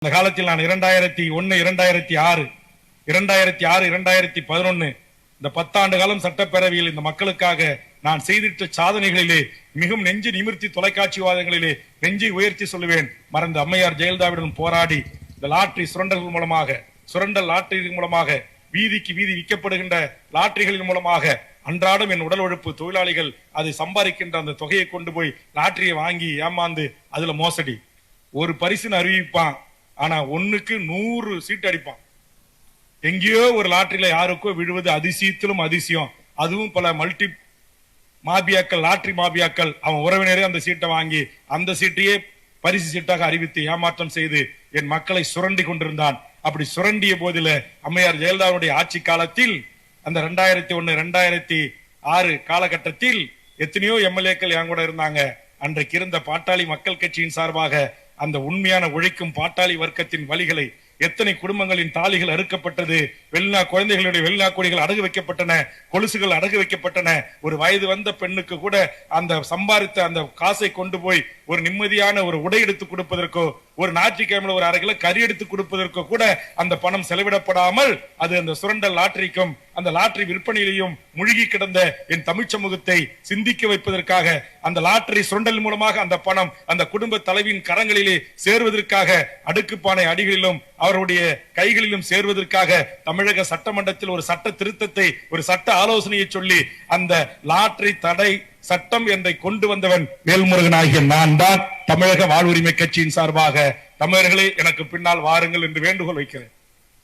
அந்த காலத்தில் நான் 2001, 2006, 2011 இந்த 10 ஆண்டு காலம் சட்டப்பேரவையில் இந்த மக்களுக்காக நான் செய்திட்ட சாதனைகளிலே மிகவும் நெஞ்சு நிமிர்த்தி தொலைக்காட்சிவாதங்களிலே நெஞ்சை உயர்த்தி சொல்லுவேன். மறந்த அம்மையார் ஜெயலலிதாவுடன் போராடி இந்த லாட்டரி சுரண்டல்கள் மூலமாக, சுரண்டல் லாட்டரிகள் மூலமாக, வீதிக்கு வீதி விற்கப்படுகின்ற லாட்டரிகளின் மூலமாக அன்றாடம் என் உடல் உழைப்பு தொழிலாளிகள் அதை சம்பாதிக்கின்ற அந்த தொகையை கொண்டு போய் லாட்டரியை வாங்கி ஏமாந்து அதுல மோசடி. ஒரு பரிசுன்னு அறிவிப்பான், ஆனா 1க்கு 100 சீட் அடிப்பான். எங்கேயோ ஒரு லாட்டரியில யாருக்கோ விழுவது அதிசயத்திலும் அதிசயம். அதுவும் பல மல்டி மாபியாக்கள், லாட்டரி மாபியாக்கள் அவன் உறவினரே அந்த சீட்டை வாங்கி அந்த சீட்டையே பரிசு சீட்டாக அறிவித்து ஏமாற்றம் செய்து என் மக்களை சுரண்டி கொண்டிருந்தான். அப்படி சுரண்டிய போதில அம்மையார் ஜெயலலிதாவுடைய ஆட்சி காலத்தில் அந்த 2001, 2006 காலகட்டத்தில் எத்தனையோ எம்எல்ஏக்கள் என் கூட இருந்தாங்க. அன்றைக்கு இருந்த பாட்டாளி மக்கள் கட்சியின் சார்பாக அந்த உண்மையான உழைக்கும் பாட்டாளி வர்க்கத்தின் வழிகளை, எத்தனை குடும்பங்களின் தாலிகள் அறுக்கப்பட்டது, குழந்தைகளுடைய வெளிநா கொடிகள் அடகு வைக்கப்பட்டன, கொலுசுகள் அடகு வைக்கப்பட்டன. ஒரு வயது வந்த பெண்ணுக்கு கூட அந்த சம்பாதித்த அந்த காசை கொண்டு போய் ஒரு நிம்மதியான ஒரு உடை எடுத்து கொடுப்பதற்கோ, ஒரு ஞாயிற்றுக்கிழமையில ஒரு 1/2 கிலோ கறி எடுத்து கொடுப்பதற்கோ கூட அந்த பணம் செலவிடப்படாமல் அது அந்த சுரண்டல் லாட்டரிக்கும் அந்த லாட்டரி விற்பனையிலையும் மூழ்கி கிடந்த என் தமிழ் சமூகத்தை சிந்திக்க வைப்பதற்காக அந்த லாட்டரி சுரண்டல் மூலமாக அந்த பணம் அந்த குடும்ப தலைவியின் கரங்களிலே சேர்வதற்காக, அடுக்குப்பானை அடிகளிலும் அவருடைய கைகளிலும் சேர்வதற்காக தமிழக சட்டமன்றத்தில் ஒரு சட்ட திருத்தத்தை, ஒரு சட்ட ஆலோசனையை சொல்லி அந்த லாட்டரி தடை சட்டம் என்றை கொண்டு வந்தவன் வேல்முருகன் ஆகிய நான் தான் தமிழக வாழ்வுரிமை கட்சியின் சார்பாக தமிழர்களே எனக்கு பின்னால் வாருங்கள் என்று வேண்டுகோள் வைக்கிறேன்.